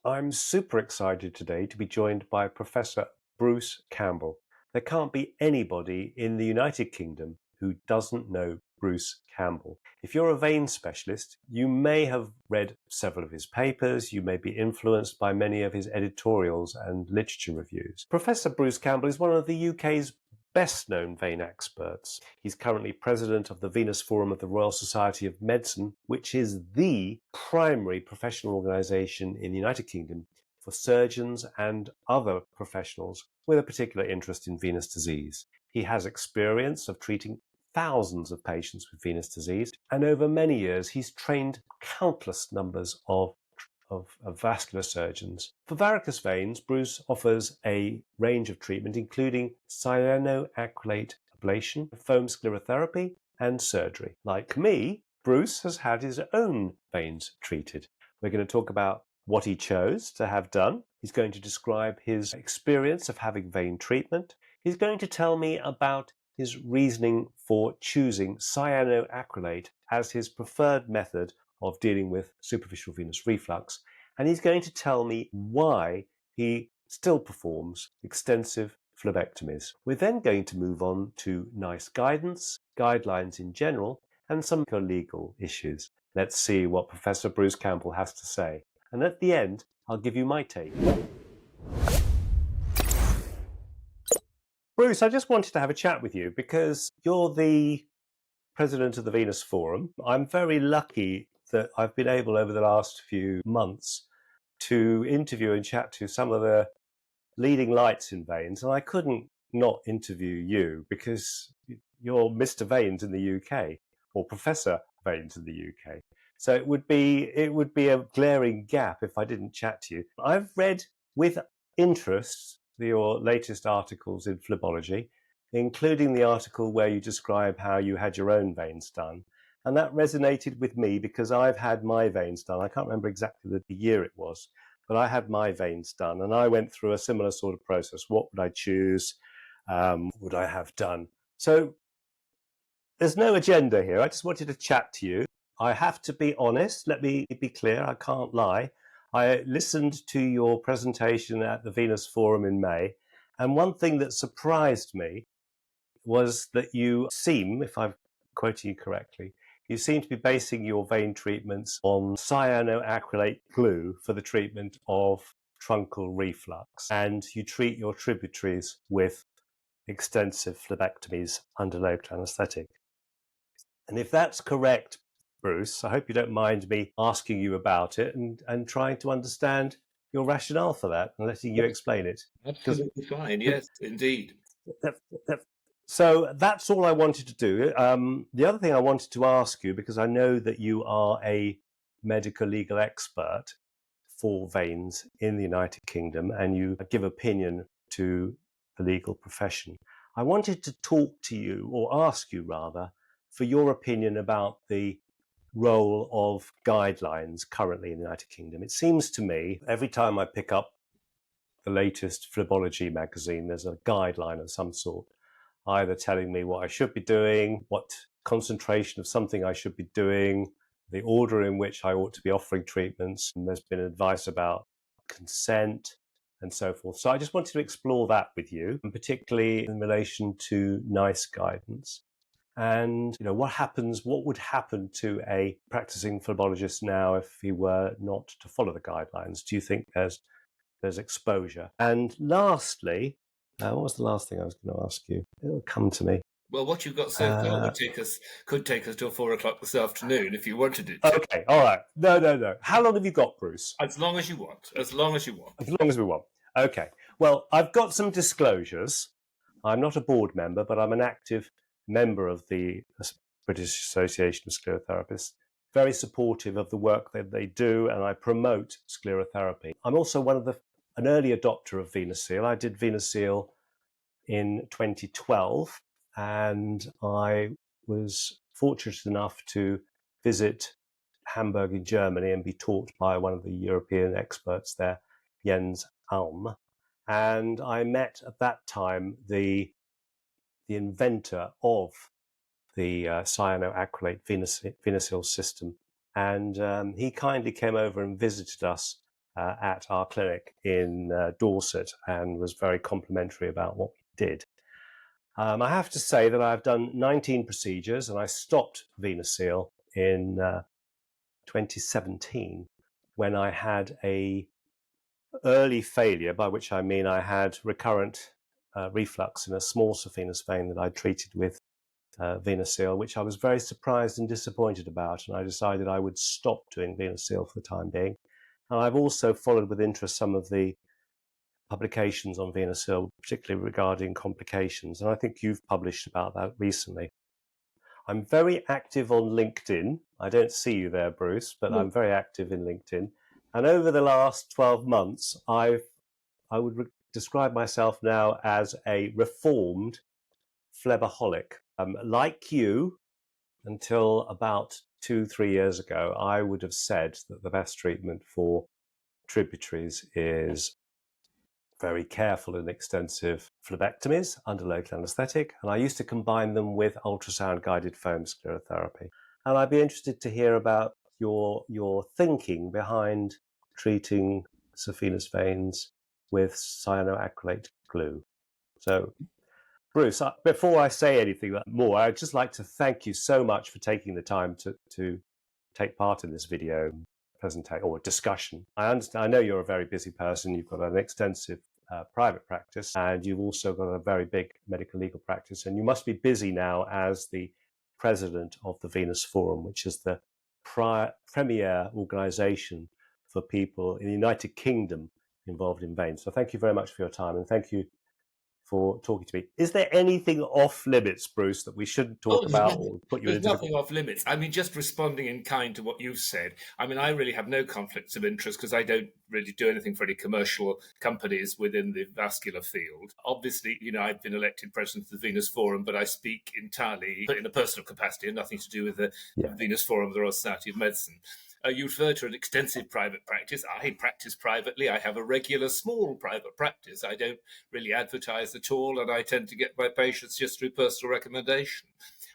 I'm super excited today to be joined by Professor Bruce Campbell. There can't be anybody in the United Kingdom who doesn't know Bruce Campbell. If you're a vein specialist, you may have read several of his papers, you may be influenced by many of his editorials and literature reviews. Professor Bruce Campbell is one of the UK's best-known vein experts. He's currently president of the Venous Forum of the Royal Society of Medicine, which is the primary professional organisation in the United Kingdom for surgeons and other professionals with a particular interest in venous disease. He has experience of treating thousands of patients with venous disease, and over many years he's trained countless numbers of vascular surgeons. For varicose veins, Bruce offers a range of treatment, including cyanoacrylate ablation, foam sclerotherapy, and surgery. Like me, Bruce has had his own veins treated. We're going to talk about what he chose to have done. He's going to describe his experience of having vein treatment. He's going to tell me about his reasoning for choosing cyanoacrylate as his preferred method of dealing with superficial venous reflux, and he's going to tell me why he still performs extensive phlebectomies. We're then going to move on to NICE guidance, guidelines in general, and some legal issues. Let's see what Professor Bruce Campbell has to say. And at the end, I'll give you my take. Bruce, I just wanted to have a chat with you because you're the president of the Venous Forum. I'm very lucky that I've been able over the last few months to interview and chat to some of the leading lights in veins, and I couldn't not interview you because you're Mr. Veins in the UK, or Professor Veins in the UK. So it would be a glaring gap if I didn't chat to you. I've read with interest your latest articles in Phlebology, including the article where you describe how you had your own veins done. And that resonated with me because I've had my veins done. I can't remember exactly the year it was, but I had my veins done and I went through a similar sort of process. What would I choose? What would I have done? So there's no agenda here. I just wanted to chat to you. I have to be honest. Let me be clear. I can't lie. I listened to your presentation at the Venous Forum in May. And one thing that surprised me was that you seem, if I'm quoting you correctly, you seem to be basing your vein treatments on cyanoacrylate glue for the treatment of truncal reflux. And you treat your tributaries with extensive phlebectomies under local anaesthetic. And if that's correct, Bruce, I hope you don't mind me asking you about it and trying to understand your rationale for that and letting you explain it. Absolutely fine. Yes, indeed. So that's all I wanted to do. The other thing I wanted to ask you, because I know that you are a medical legal expert for veins in the United Kingdom and you give opinion to the legal profession. I wanted to talk to you, or ask you rather, for your opinion about the role of guidelines currently in the United Kingdom. It seems to me every time I pick up the latest Phlebology magazine, there's a guideline of some sort, either telling me what I should be doing, what concentration of something I should be doing, the order in which I ought to be offering treatments. And there's been advice about consent and so forth. So I just wanted to explore that with you, and particularly in relation to NICE guidance. And what would happen to a practicing phlebobologist now if he were not to follow the guidelines? Do you think there's exposure? And lastly, what was the last thing I was going to ask you? It'll come to me. Well, what you've got so far could take us till 4 o'clock this afternoon if you wanted it to. Okay, all right. No. How long have you got, Bruce? As long as you want. As long as you want. As long as we want. Okay. Well, I've got some disclosures. I'm not a board member, but I'm an active member of the British Association of Sclerotherapists, very supportive of the work that they do, and I promote sclerotherapy. I'm also an early adopter of Venous Seal. I did Venous Seal in 2012, and I was fortunate enough to visit Hamburg in Germany and be taught by one of the European experts there, Jens Alm. And I met at that time the inventor of the cyanoacrylate Venous Seal system. And he kindly came over and visited us at our clinic in Dorset and was very complimentary about what we did. I have to say that I've done 19 procedures, and I stopped VenaSeal in 2017 when I had a early failure, by which I mean I had recurrent reflux in a small saphenous vein that I treated with VenaSeal, which I was very surprised and disappointed about, and I decided I would stop doing VenaSeal for the time being. And I've also followed with interest some of the publications on VenaSeal, particularly regarding complications, and I think you've published about that recently. I'm very active on LinkedIn. I don't see you there, Bruce, but I'm very active in LinkedIn. And over the last 12 months, I would describe myself now as a reformed phleboholic. Like you, until about 2-3 years ago, I would have said that the best treatment for tributaries is very careful and extensive phlebectomies under local anaesthetic, and I used to combine them with ultrasound-guided foam sclerotherapy. And I'd be interested to hear about your thinking behind treating saphenous veins with cyanoacrylate glue. So, Bruce, before I say anything more, I'd just like to thank you so much for taking the time to take part in this video presentation or discussion. I understand. I know you're a very busy person. You've got an extensive private practice, and you've also got a very big medical legal practice. And you must be busy now as the president of the Venous Forum, which is the premier organisation for people in the United Kingdom involved in veins. So thank you very much for your time, and thank you for talking to me. Is there anything off limits, Bruce, that we shouldn't talk about or put you There's into? nothing off limits. I mean, just responding in kind to what you've said. I mean, I really have no conflicts of interest because I don't really do anything for any commercial companies within the vascular field. Obviously, I've been elected president of the Venous Forum, but I speak entirely in a personal capacity and nothing to do with the Venous Forum of the Royal Society of Medicine. You refer to an extensive private practice. I practice privately. I have a regular small private practice. I don't really advertise at all, and I tend to get my patients just through personal recommendation.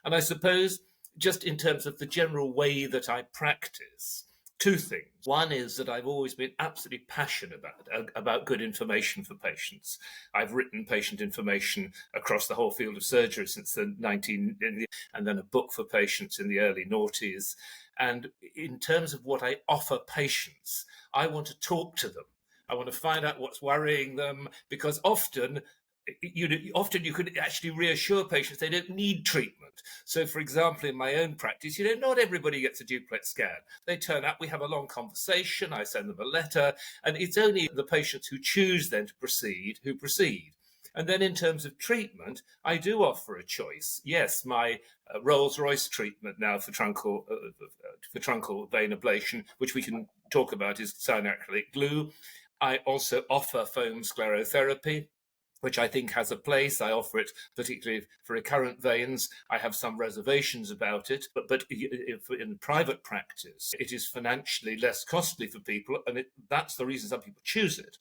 And I suppose just in terms of the general way that I practice, two things. One is that I've always been absolutely passionate about good information for patients. I've written patient information across the whole field of surgery since the and then a book for patients in the early noughties. And in terms of what I offer patients, I want to talk to them. I want to find out what's worrying them, because often you could actually reassure patients they don't need treatment. So, for example, in my own practice, not everybody gets a duplex scan. They turn up, we have a long conversation, I send them a letter, and it's only the patients who choose then to proceed who proceed. And then in terms of treatment, I do offer a choice. Yes, my Rolls-Royce treatment now for truncal vein ablation, which we can talk about, is cyanoacrylate glue. I also offer foam sclerotherapy, which I think has a place. I offer it particularly for recurrent veins. I have some reservations about it, but in private practice, it is financially less costly for people, and that's the reason some people choose it.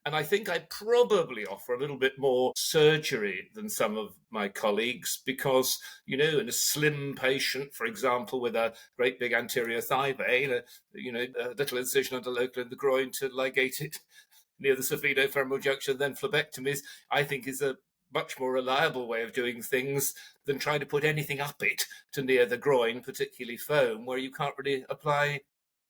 And I think I probably offer a little bit more surgery than some of my colleagues because, in a slim patient, for example, with a great big anterior thigh vein, a little incision under local in the groin to ligate it near the saphenofemoral junction, then phlebectomies, I think is a much more reliable way of doing things than trying to put anything up it to near the groin, particularly foam, where you can't really apply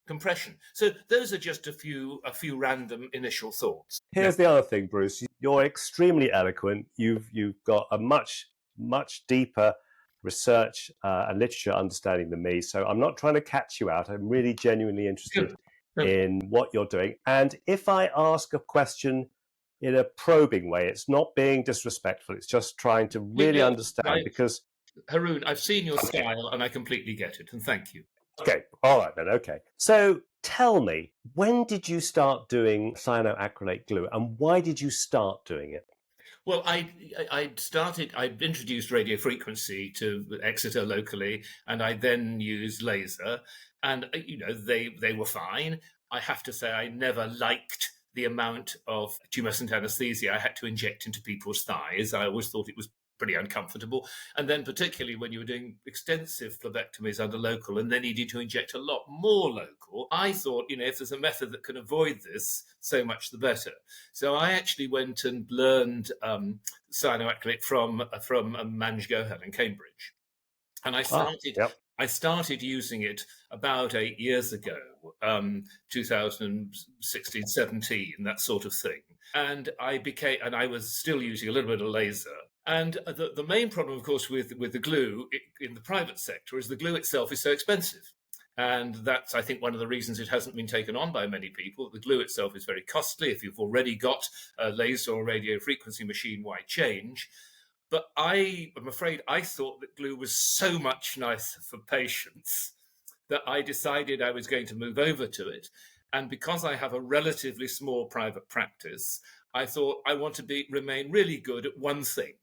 compression. So those are just a few random initial thoughts. Here's the other thing, Bruce. You're extremely eloquent. You've got a much deeper research and literature understanding than me. So I'm not trying to catch you out. I'm really genuinely interested in what you're doing. And if I ask a question in a probing way, it's not being disrespectful. It's just trying to really understand because... Haroun, I've seen your style and I completely get it. And thank you. Okay. All right then. Okay. So tell me, when did you start doing cyanoacrylate glue and why did you start doing it? Well, I introduced radio frequency to Exeter locally, and I then used laser, and they were fine. I have to say I never liked the amount of tumescent anesthesia I had to inject into people's thighs. I always thought it was pretty uncomfortable. And then particularly when you were doing extensive phlebectomies under local and then needed to inject a lot more local, I thought, if there's a method that can avoid this, so much the better. So I actually went and learned cyanoacrylate from Manj Gohel in Cambridge. And I started using it about 8 years ago, 2016, 17, that sort of thing. And I was still using a little bit of laser. And the main problem, of course, with the glue in the private sector is the glue itself is so expensive. And that's, I think, one of the reasons it hasn't been taken on by many people. The glue itself is very costly. If you've already got a laser or radio frequency machine, why change? But I am afraid I thought that glue was so much nicer for patients that I decided I was going to move over to it. And because I have a relatively small private practice, I thought I want to remain really good at one thing.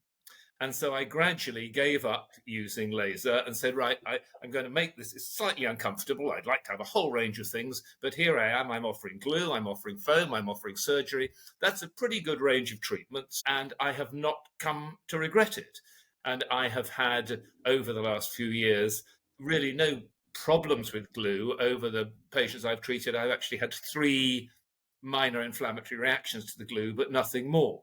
And so I gradually gave up using laser and said, right, I'm going to make this slightly uncomfortable. I'd like to have a whole range of things, but here I am. I'm offering glue, I'm offering foam, I'm offering surgery. That's a pretty good range of treatments, and I have not come to regret it. And I have had, over the last few years, really no problems with glue. Over the patients I've treated, I've actually had 3 minor inflammatory reactions to the glue, but nothing more.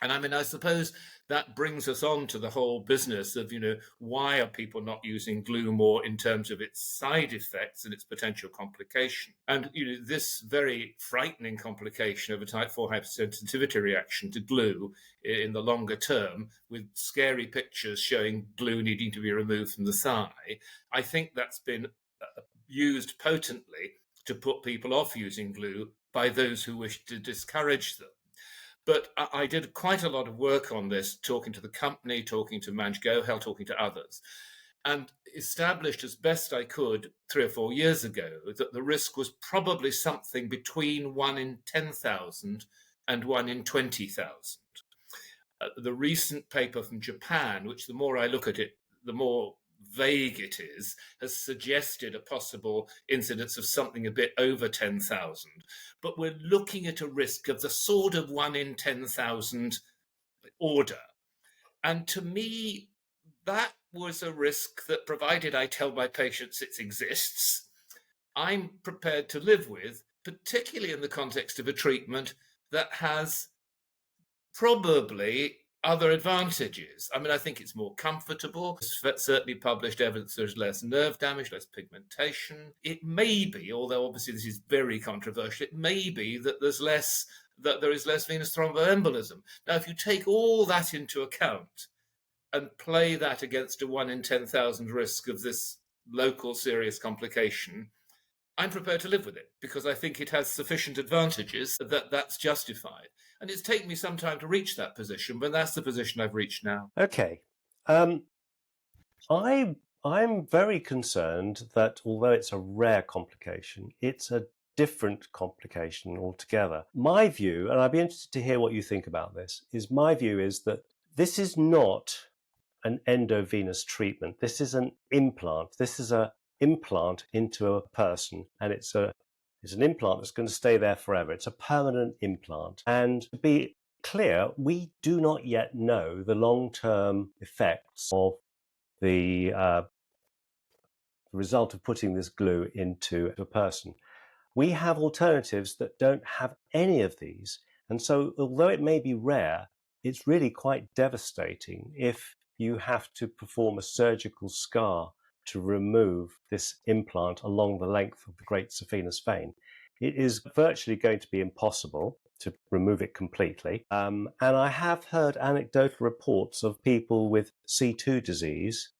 And I mean, I suppose that brings us on to the whole business of, why are people not using glue more in terms of its side effects and its potential complication? And, this very frightening complication of a type 4 hypersensitivity reaction to glue in the longer term, with scary pictures showing glue needing to be removed from the thigh, I think that's been used potently to put people off using glue by those who wish to discourage them. But I did quite a lot of work on this, talking to the company, talking to Manj Gohel, talking to others, and established as best I could 3 or 4 years ago that the risk was probably something between 1 in 10,000 and 1 in 20,000. The recent paper from Japan, which the more I look at it, the more vague it is, has suggested a possible incidence of something a bit over 10,000. But we're looking at a risk of the sort of 1 in 10,000 order. And to me, that was a risk that, provided I tell my patients it exists, I'm prepared to live with, particularly in the context of a treatment that has probably other advantages. I mean, I think it's more comfortable. There's certainly published evidence there's less nerve damage, less pigmentation. It may be, although obviously this is very controversial, it may be that there is less venous thromboembolism. Now, if you take all that into account and play that against a 1 in 10,000 risk of this local serious complication, I'm prepared to live with it because I think it has sufficient advantages that's justified. And it's taken me some time to reach that position, but that's the position I've reached now. Okay. I'm very concerned that although it's a rare complication, it's a different complication altogether. My view, and I'd be interested to hear what you think about this, is that this is not an endovenous treatment. This is an implant. This is an implant into a person, and it's an implant that's going to stay there forever. It's a permanent implant. And to be clear, we do not yet know the long-term effects of the result of putting this glue into a person. We have alternatives that don't have any of these. And so although it may be rare, it's really quite devastating if you have to perform a surgical scar to remove this implant along the length of the great saphenous vein. It is virtually going to be impossible to remove it completely. And I have heard anecdotal reports of people with C2 disease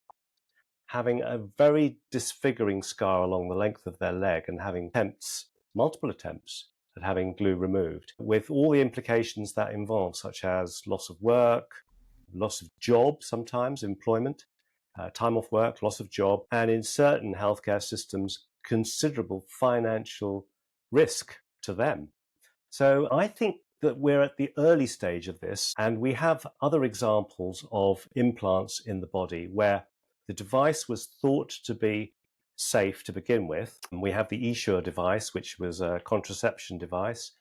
having a very disfiguring scar along the length of their leg and having multiple attempts at having glue removed, with all the implications that involves, such as loss of work, loss of job, sometimes employment, time off work, loss of job, and in certain healthcare systems, considerable financial risk to them. So I think that we're at the early stage of this, and we have other examples of implants in the body where the device was thought to be safe to begin with. And we have the eSure device, which was a contraception device.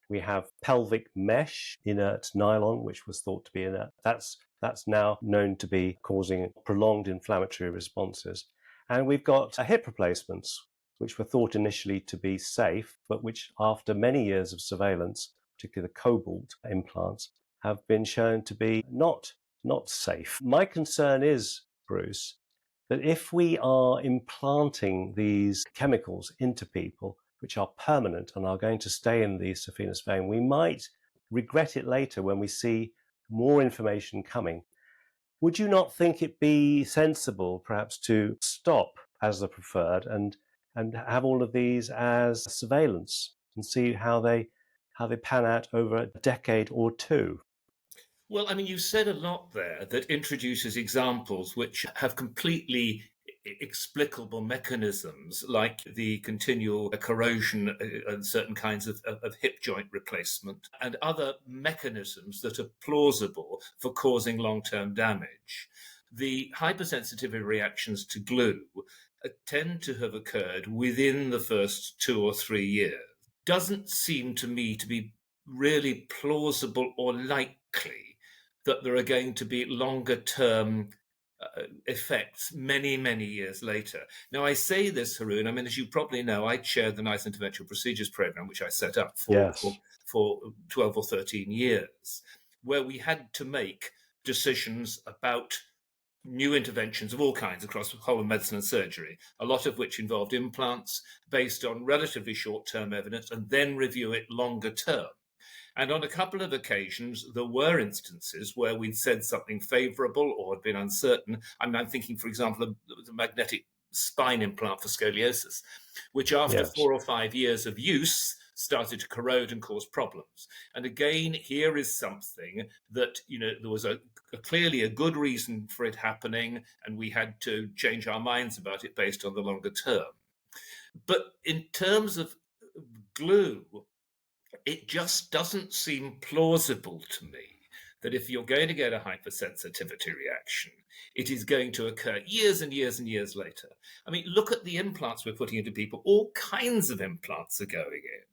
We have pelvic mesh, inert nylon, which was thought to be inert. That's That's now known to be causing prolonged inflammatory responses. And we've got hip replacements, which were thought initially to be safe, but which after many years of surveillance, particularly the cobalt implants, have been shown to be not safe. My concern is, Bruce, that if we are implanting these chemicals into people, which are permanent and are going to stay in the saphenous vein, we might regret it later when we see more information coming. Would you not think it be sensible perhaps to stop as the preferred and have all of these as surveillance and see how they pan out over a decade or two? Well, I mean, you said a lot there that introduces examples which have completely explicable mechanisms, like the continual corrosion and certain kinds of hip joint replacement, and other mechanisms that are plausible for causing long-term damage. The hypersensitivity reactions to glue tend to have occurred within the first 2 or 3 years. Doesn't seem to me to be really plausible or likely that there are going to be longer term effects many, many years later. Now, I say this, Haroun, I mean, as you probably know, I chaired the NICE Interventional Procedures Program, which I set up for 12 or 13 years, where we had to make decisions about new interventions of all kinds across the whole of medicine and surgery, a lot of which involved implants based on relatively short-term evidence, and then review it longer term. And on a couple of occasions, there were instances where we'd said something favourable or had been uncertain. I'm thinking, for example, of the magnetic spine implant for scoliosis, which after 4 or 5 years of use started to corrode and cause problems. And again, here is something that, there was clearly a good reason for it happening, and we had to change our minds about it based on the longer term. But in terms of glue, it just doesn't seem plausible to me that if you're going to get a hypersensitivity reaction, it is going to occur years and years and years later. I mean, look at the implants we're putting into people. All kinds of implants are going in.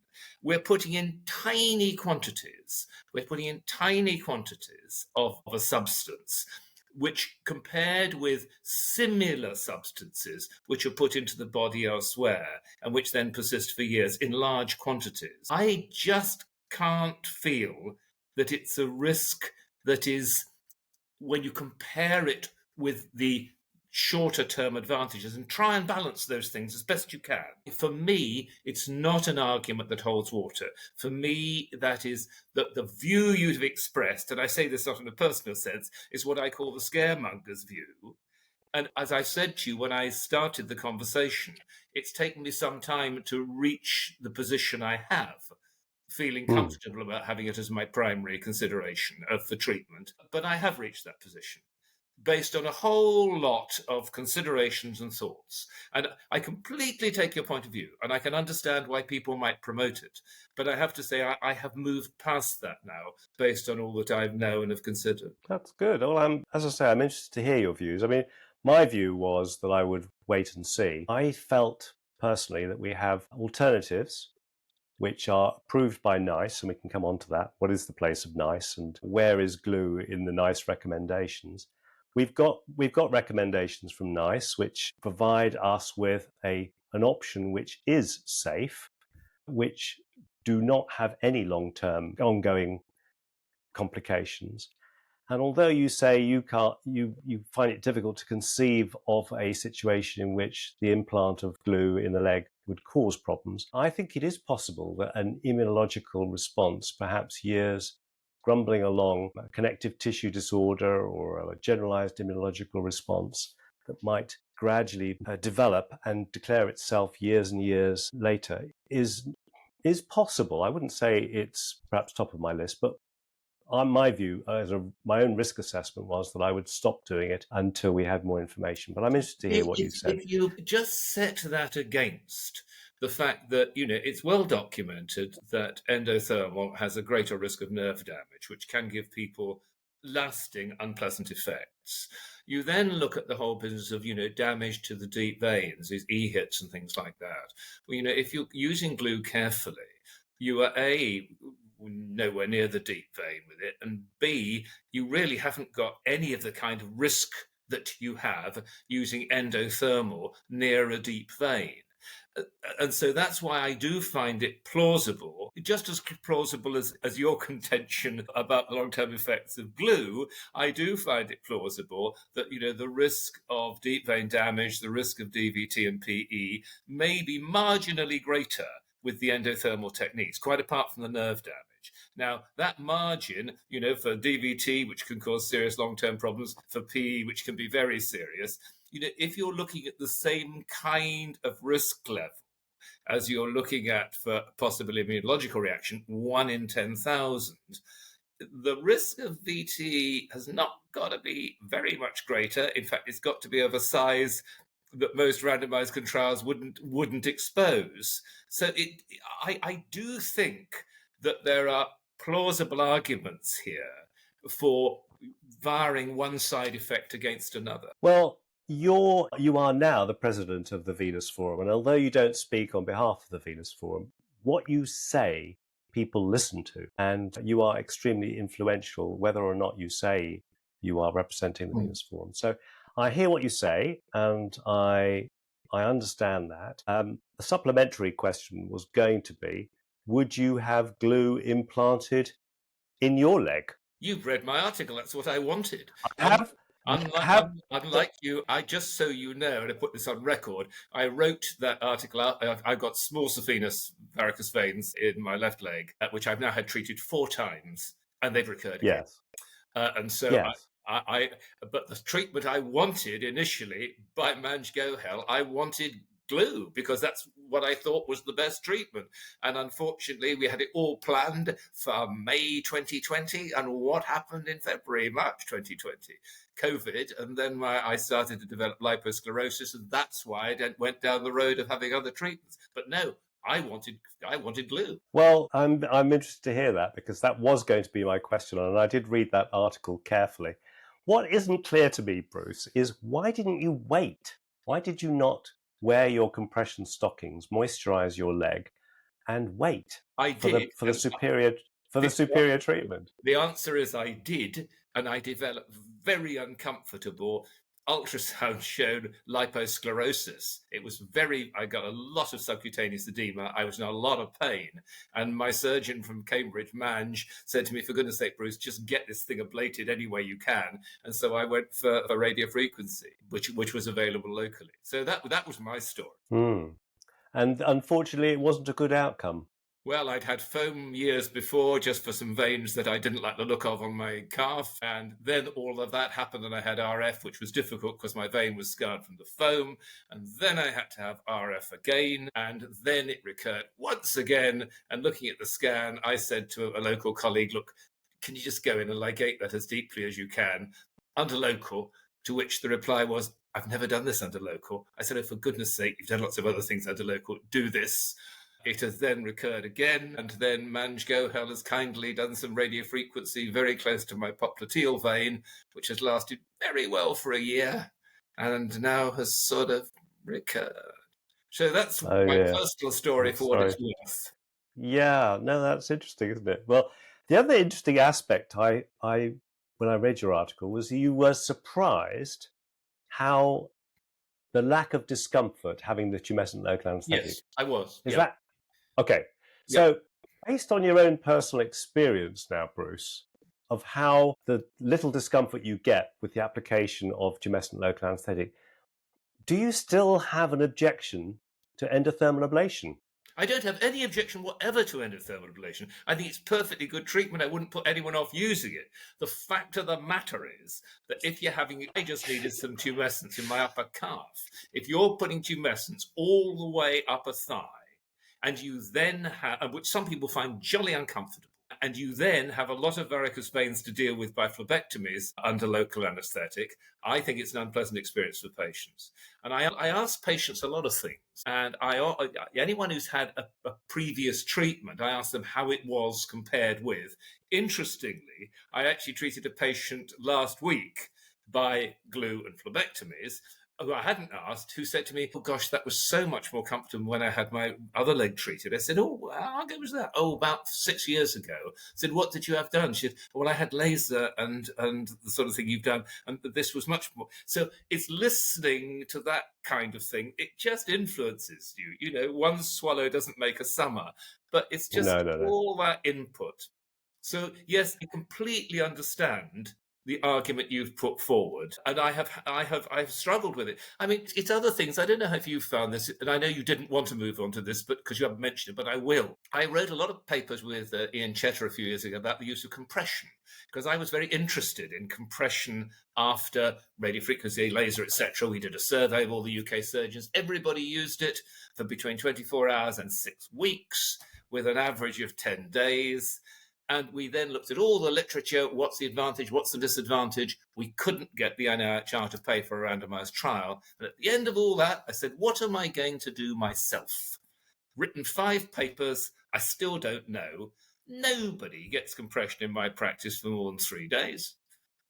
We're putting in tiny quantities. We're putting in tiny quantities of a substance, which compared with similar substances which are put into the body elsewhere and which then persist for years in large quantities. I just can't feel that it's a risk that is, when you compare it with the shorter term advantages, and try and balance those things as best you can. For me, it's not an argument that holds water. For me, that is that the view you've expressed, and I say this not in a personal sense, is what I call the scaremonger's view. And as I said to you when I started the conversation, it's taken me some time to reach the position I have, feeling comfortable about having it as my primary consideration for treatment. But I have reached that position, based on a whole lot of considerations and thoughts. And I completely take your point of view, and I can understand why people might promote it. But I have to say, I have moved past that now, based on all that I know and have considered. That's good. Well, as I say, I'm interested to hear your views. I mean, my view was that I would wait and see. I felt personally that we have alternatives which are approved by NICE, and we can come on to that. What is the place of NICE, and where is glue in the NICE recommendations? We've got recommendations from NICE which provide us with an option which is safe, which do not have any long-term ongoing complications. And although you say you find it difficult to conceive of a situation in which the implant of glue in the leg would cause problems, I think it is possible that an immunological response, perhaps years grumbling along, a connective tissue disorder or a generalized immunological response that might gradually develop and declare itself years and years later is possible. I wouldn't say it's perhaps top of my list, but my view, my own risk assessment was that I would stop doing it until we had more information. But I'm interested to hear what you said. If you just set that against the fact that, it's well documented that endothermal has a greater risk of nerve damage, which can give people lasting unpleasant effects. You then look at the whole business of, damage to the deep veins, these E-hits and things like that. Well, if you're using glue carefully, you are nowhere near the deep vein with it, and B, you really haven't got any of the kind of risk that you have using endothermal near a deep vein. And so that's why I do find it plausible, just as plausible as your contention about the long-term effects of glue. I do find it plausible that, the risk of deep vein damage, the risk of DVT and PE may be marginally greater with the endothermal techniques, quite apart from the nerve damage. Now, that margin, for DVT, which can cause serious long-term problems, for PE, which can be very serious, if you're looking at the same kind of risk level as you're looking at for possible immunological reaction, 1 in 10,000, the risk of VTE has not got to be very much greater. In fact, it's got to be of a size that most randomized controls wouldn't expose. So I do think that there are plausible arguments here for varying one side effect against another. Well, you are now the president of the Venous Forum, and although you don't speak on behalf of the Venous Forum, what you say people listen to, and you are extremely influential, whether or not you say you are representing the Venous Forum. So I hear what you say, and I understand that. The supplementary question was going to be, would you have glue implanted in your leg? You've read my article. That's what I wanted. I have. Unlike you, I just so you know, and I put this on record, I wrote that article out. I've got small venous varicose veins in my left leg, which I've now had treated 4 times, and they've recurred again. Yes. And so Yes. but the treatment I wanted initially by Manj Gohel, I wanted glue because that's what I thought was the best treatment. And unfortunately, we had it all planned for May 2020. And what happened in March 2020? COVID. And then I started to develop liposclerosis. And that's why I went down the road of having other treatments. But no, I wanted glue. Well, I'm interested to hear that because that was going to be my question, and I did read that article carefully. What isn't clear to me, Bruce, is why didn't you wait? Why did you not wear your compression stockings, moisturize your leg, and wait for the superior treatment? The answer is I did, and I developed very uncomfortable. Ultrasound showed liposclerosis. I got a lot of subcutaneous edema. I was in a lot of pain. And my surgeon from Cambridge, Manj, said to me, for goodness sake, Bruce, just get this thing ablated any way you can. And so I went for radiofrequency, which was available locally. So that was my story. And unfortunately, it wasn't a good outcome. Well, I'd had foam years before just for some veins that I didn't like the look of on my calf. And then all of that happened and I had RF, which was difficult because my vein was scarred from the foam. And then I had to have RF again. And then it recurred once again. And looking at the scan, I said to a local colleague, look, can you just go in and ligate that as deeply as you can under local? To which the reply was, I've never done this under local. I said, oh, for goodness sake, you've done lots of other things under local. Do this. It has then recurred again, and then Manj Gohel has kindly done some radiofrequency very close to my popliteal vein, which has lasted very well for a year, and now has sort of recurred. So that's my personal story for what it's worth. Yeah, no, that's interesting, isn't it? Well, the other interesting aspect when I read your article was you were surprised how the lack of discomfort having the tumescent local anesthetic. Yes, I was. Is that okay? So, based on your own personal experience now, Bruce, of how the little discomfort you get with the application of tumescent local anesthetic, do you still have an objection to endothermal ablation? I don't have any objection whatever to endothermal ablation. I think it's perfectly good treatment. I wouldn't put anyone off using it. The fact of the matter is that if you're having, I just needed some tumescence in my upper calf. If you're putting tumescence all the way up a thigh, and you then have, which some people find jolly uncomfortable, and you then have a lot of varicose veins to deal with by phlebectomies under local anaesthetic, I think it's an unpleasant experience for patients. And I ask patients a lot of things. And anyone who's had a previous treatment, I ask them how it was compared with. Interestingly, I actually treated a patient last week by glue and phlebectomies, who I hadn't asked, who said to me, "Oh gosh, that was so much more comfortable when I had my other leg treated." I said, "Oh, how long ago was that?" "Oh, about 6 years ago." I said, "What did you have done?" She said, "Well, I had laser and the sort of thing you've done, and this was much more." So it's listening to that kind of thing. It just influences you. You know, one swallow doesn't make a summer, but it's just No, no, no. all that input. So yes, I completely understand the argument you've put forward, and I've struggled with it. I mean, it's other things. I don't know if you've found this, and I know you didn't want to move on to this, but because you haven't mentioned it, but I will. I wrote a lot of papers with Ian Chetter a few years ago about the use of compression, because I was very interested in compression after radiofrequency, laser, etc. We did a survey of all the UK surgeons. Everybody used it for between 24 hours and 6 weeks, with an average of 10 days. And we then looked at all the literature. What's the advantage? What's the disadvantage? We couldn't get the NIHR to pay for a randomized trial. But at the end of all that, I said, what am I going to do myself? Written 5 papers. I still don't know. Nobody gets compression in my practice for more than 3 days.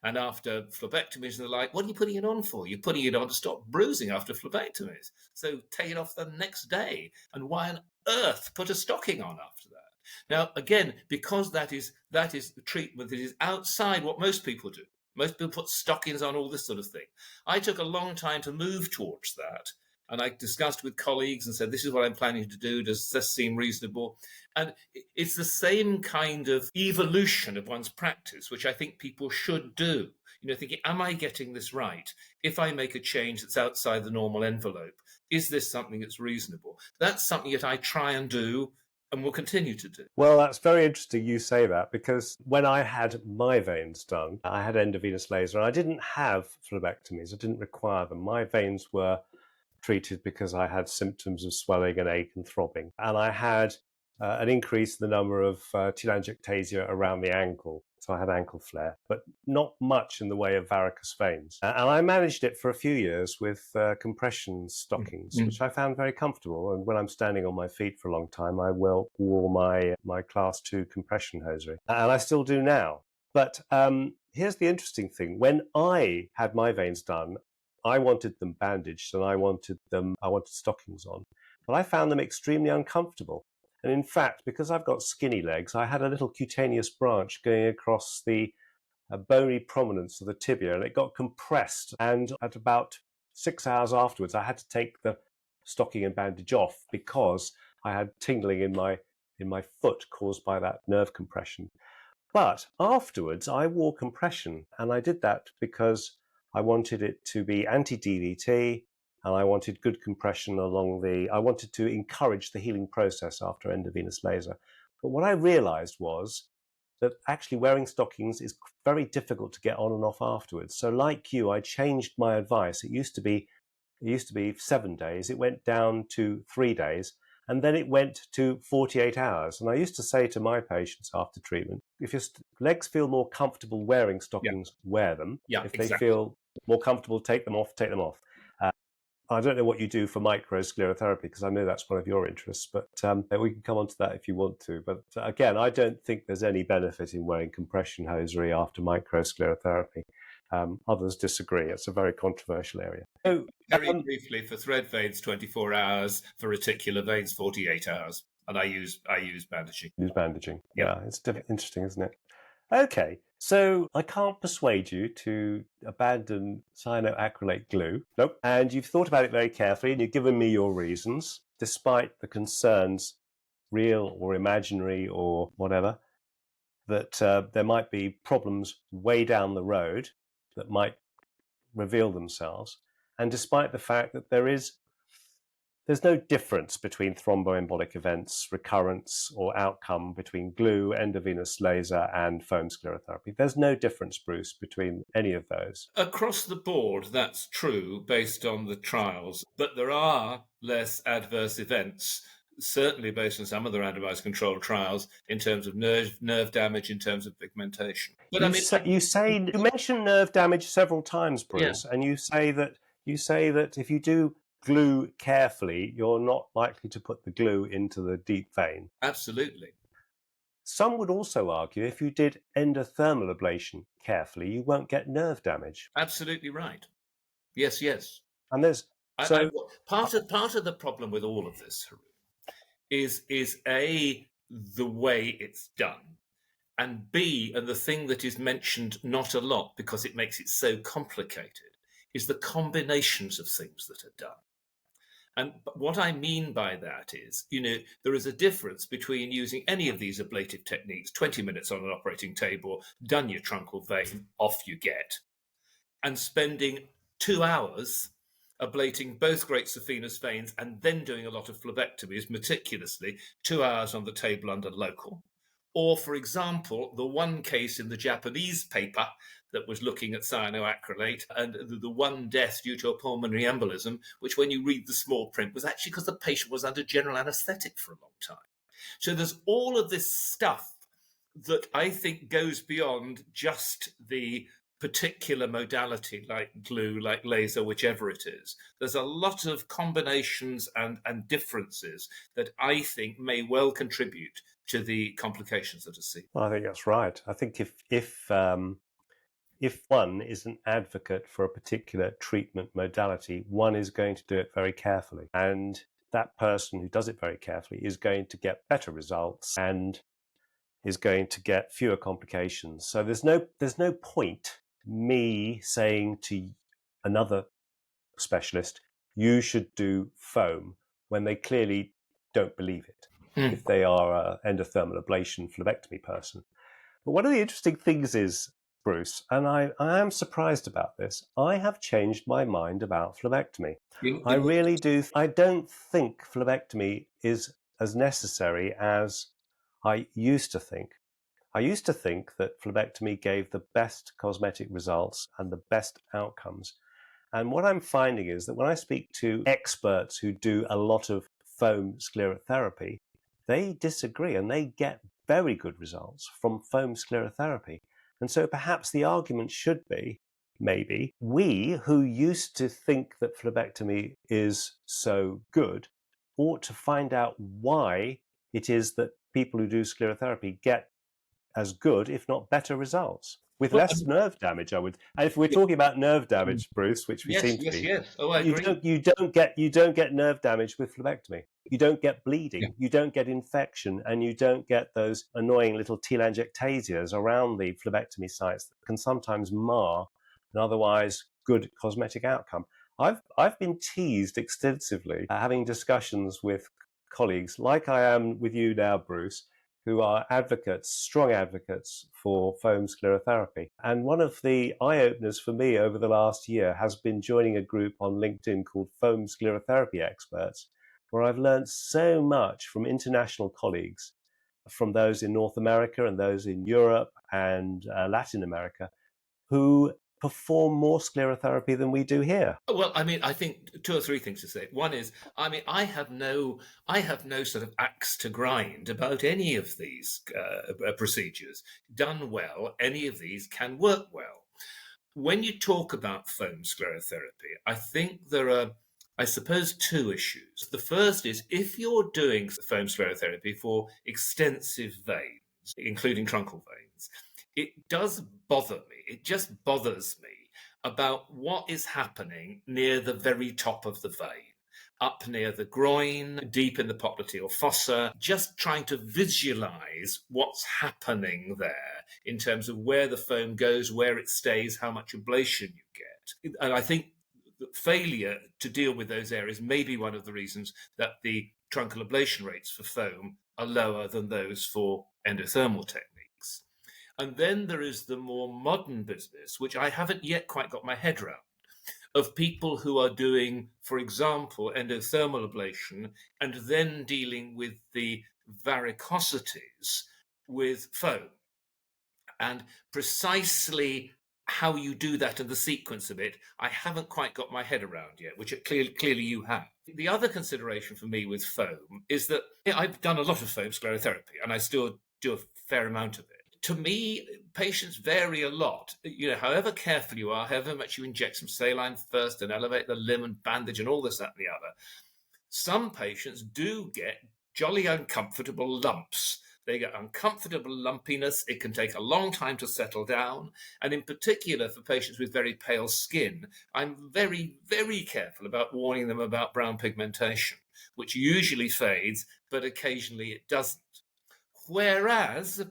And after phlebectomies and the like, what are you putting it on for? You're putting it on to stop bruising after phlebectomies. So take it off the next day. And why on earth put a stocking on after that? Now, again, because that is the treatment that is outside what most people do. Most people put stockings on, all this sort of thing. I took a long time to move towards that. And I discussed with colleagues and said, this is what I'm planning to do. Does this seem reasonable? And it's the same kind of evolution of one's practice, which I think people should do. You know, thinking, am I getting this right? If I make a change that's outside the normal envelope, is this something that's reasonable? That's something that I try and do and will continue to do. Well, that's very interesting you say that, because when I had my veins done, I had endovenous laser, and I didn't have phlebectomies. I didn't require them. My veins were treated because I had symptoms of swelling and ache and throbbing. And I had an increase in the number of telangiectasia around the ankle. So I had ankle flare, but not much in the way of varicose veins. And I managed it for a few years with compression stockings, which I found very comfortable. And when I'm standing on my feet for a long time, I wore my class 2 compression hosiery. And I still do now. But here's the interesting thing. When I had my veins done, I wanted them bandaged and I wanted stockings on, but I found them extremely uncomfortable. And in fact, because I've got skinny legs, I had a little cutaneous branch going across the bony prominence of the tibia, and it got compressed. And at about 6 hours afterwards, I had to take the stocking and bandage off because I had tingling in my foot caused by that nerve compression. But afterwards, I wore compression, and I did that because I wanted it to be anti-DVT, and I wanted good compression I wanted to encourage the healing process after endovenous laser. But what I realized was that actually wearing stockings is very difficult to get on and off afterwards. So like you, I changed my advice. It used to be 7 days. It went down to 3 days. And then it went to 48 hours. And I used to say to my patients after treatment, if your legs feel more comfortable wearing stockings, wear them. Yeah, If they exactly. feel more comfortable, take them off, take them off. I don't know what you do for microsclerotherapy, because I know that's one of your interests, but we can come on to that if you want to. But again, I don't think there's any benefit in wearing compression hosiery after microsclerotherapy. Others disagree. It's a very controversial area. So, Very briefly, for thread veins, 24 hours. For reticular veins, 48 hours. And I use bandaging. Use bandaging. Yep. Yeah, it's interesting, isn't it? Okay, so I can't persuade you to abandon cyanoacrylate glue. Nope. And you've thought about it very carefully, and you've given me your reasons, despite the concerns, real or imaginary or whatever, that there might be problems way down the road that might reveal themselves. And despite the fact that there's no difference between thromboembolic events, recurrence, or outcome between glue, endovenous laser, and foam sclerotherapy. There's no difference, Bruce, between any of those. Across the board, that's true based on the trials, but there are less adverse events, certainly based on some of the randomized controlled trials, in terms of nerve damage, in terms of pigmentation. But You mention nerve damage several times, Bruce, yeah, and you say that if you do glue carefully, you're not likely to put the glue into the deep vein. absolutely. Some would also argue if you did endothermal ablation carefully, you won't get nerve damage. Absolutely right. Yes, yes. And there's so Part of the problem with all of this, Haroun, is A, the way it's done, and B, and the thing that is mentioned not a lot because it makes it so complicated, is the combinations of things that are done. And what I mean by that is, there is a difference between using any of these ablative techniques, 20 minutes on an operating table, done your truncal vein, off you get, and spending 2 hours ablating both great saphenous veins and then doing a lot of phlebectomies meticulously, 2 hours on the table under local. Or, for example, the one case in the Japanese paper that was looking at cyanoacrylate and the one death due to a pulmonary embolism, which when you read the small print was actually because the patient was under general anaesthetic for a long time. So there's all of this stuff that I think goes beyond just the particular modality like glue, like laser, whichever it is. There's a lot of combinations and differences that I think may well contribute to the complications that are seen. Well, I think that's right. I think if one is an advocate for a particular treatment modality, one is going to do it very carefully. And that person who does it very carefully is going to get better results and is going to get fewer complications. So there's no point me saying to another specialist, you should do foam, when they clearly don't believe it, if they are an endothermal ablation phlebectomy person. But one of the interesting things is, Bruce, and I am surprised about this, I have changed my mind about phlebectomy. I really do. I don't think phlebectomy is as necessary as I used to think. I used to think that phlebectomy gave the best cosmetic results and the best outcomes. And what I'm finding is that when I speak to experts who do a lot of foam sclerotherapy, they disagree and they get very good results from foam sclerotherapy. And so perhaps the argument should be, maybe, we who used to think that phlebectomy is so good ought to find out why it is that people who do sclerotherapy get as good, if not better, results with less nerve damage. And if we're talking about nerve damage, Bruce, which we seem to be, yes. Oh, I agree. you don't get nerve damage with phlebectomy. You don't get bleeding, you don't get infection, and you don't get those annoying little telangiectasias around the phlebectomy sites that can sometimes mar an otherwise good cosmetic outcome. I've been teased extensively having discussions with colleagues like I am with you now, Bruce, who are advocates, strong advocates for foam sclerotherapy. And one of the eye-openers for me over the last year has been joining a group on LinkedIn called Foam Sclerotherapy Experts, where I've learned so much from international colleagues, from those in North America and those in Europe and Latin America, who perform more sclerotherapy than we do here. Well, I mean, I think 2 or 3 things to say. One is, I mean, I have no sort of axe to grind about any of these procedures. Done well, any of these can work well. When you talk about foam sclerotherapy, I think there are, I suppose, 2 issues. The first is, if you're doing foam sclerotherapy for extensive veins, including truncal veins, it does bother me. It just bothers me about what is happening near the very top of the vein, up near the groin, deep in the popliteal fossa, just trying to visualize what's happening there in terms of where the foam goes, where it stays, how much ablation you get. And I think that failure to deal with those areas may be one of the reasons that the truncal ablation rates for foam are lower than those for endothermal techniques. And then there is the more modern business, which I haven't yet quite got my head around, of people who are doing, for example, endothermal ablation and then dealing with the varicosities with foam. And precisely how you do that and the sequence of it, I haven't quite got my head around yet, which clearly you have. The other consideration for me with foam is that I've done a lot of foam sclerotherapy and I still do a fair amount of it. To me, patients vary a lot. However careful you are, however much you inject some saline first and elevate the limb and bandage and all this, that, and the other, some patients do get jolly uncomfortable lumps They get uncomfortable lumpiness. It can take a long time to settle down. And in particular, for patients with very pale skin, I'm very, very careful about warning them about brown pigmentation, which usually fades, but occasionally it doesn't. Whereas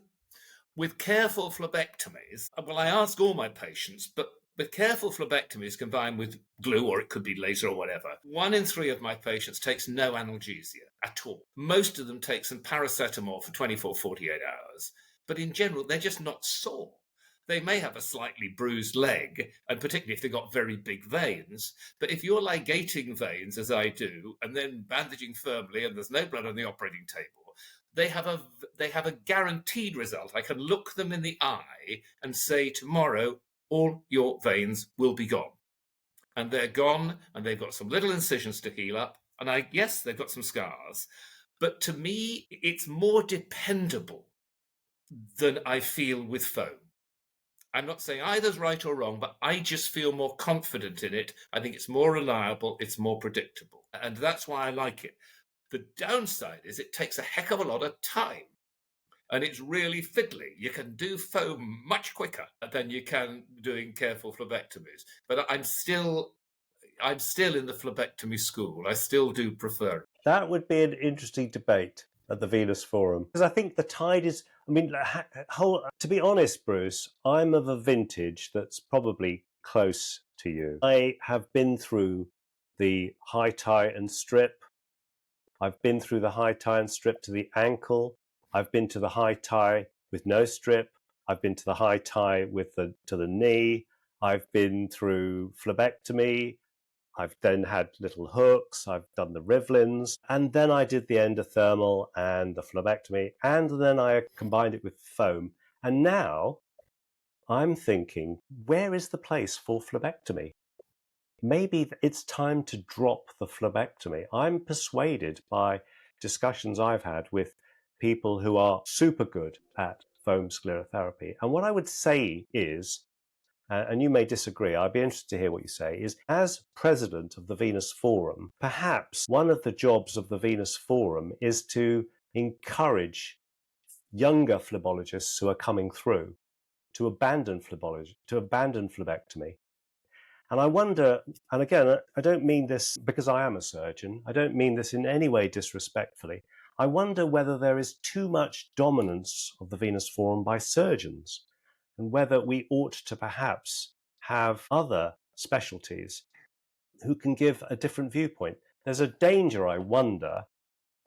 with careful phlebectomies, well, I ask all my patients, but with careful phlebectomies combined with glue, or it could be laser or whatever, 1 in 3 of my patients takes no analgesia at all. Most of them take some paracetamol for 24, 48 hours. But in general, they're just not sore. They may have a slightly bruised leg, and particularly if they've got very big veins. But if you're ligating veins, as I do, and then bandaging firmly, and there's no blood on the operating table, they have a guaranteed result. I can look them in the eye and say, tomorrow, all your veins will be gone. And they're gone, and they've got some little incisions to heal up. And yes, they've got some scars. But to me, it's more dependable than I feel with foam. I'm not saying either's right or wrong, but I just feel more confident in it. I think it's more reliable, it's more predictable. And that's why I like it. The downside is it takes a heck of a lot of time. And it's really fiddly. You can do foam much quicker than you can doing careful phlebectomies. But I'm still in the phlebectomy school. I still do prefer it. That would be an interesting debate at the Venous Forum. Because I think the tide is, to be honest, Bruce, I'm of a vintage that's probably close to you. I have been through the high tie and strip. I've been through the high tie and strip to the ankle. I've been to the high tie with no strip. I've been to the high tie to the knee. I've been through phlebectomy. I've then had little hooks. I've done the Rivlins. And then I did the endothermal and the phlebectomy. And then I combined it with foam. And now I'm thinking, where is the place for phlebectomy? Maybe it's time to drop the phlebectomy. I'm persuaded by discussions I've had with people who are super good at foam sclerotherapy. And what I would say is, and you may disagree, I'd be interested to hear what you say, is as president of the Venous Forum, perhaps one of the jobs of the Venous Forum is to encourage younger phlebologists who are coming through to abandon phlebology, to abandon phlebectomy. And I wonder, and again, I don't mean this because I am a surgeon, I don't mean this in any way disrespectfully. I wonder whether there is too much dominance of the Venous Forum by surgeons, and whether we ought to perhaps have other specialties who can give a different viewpoint. There's a danger, I wonder,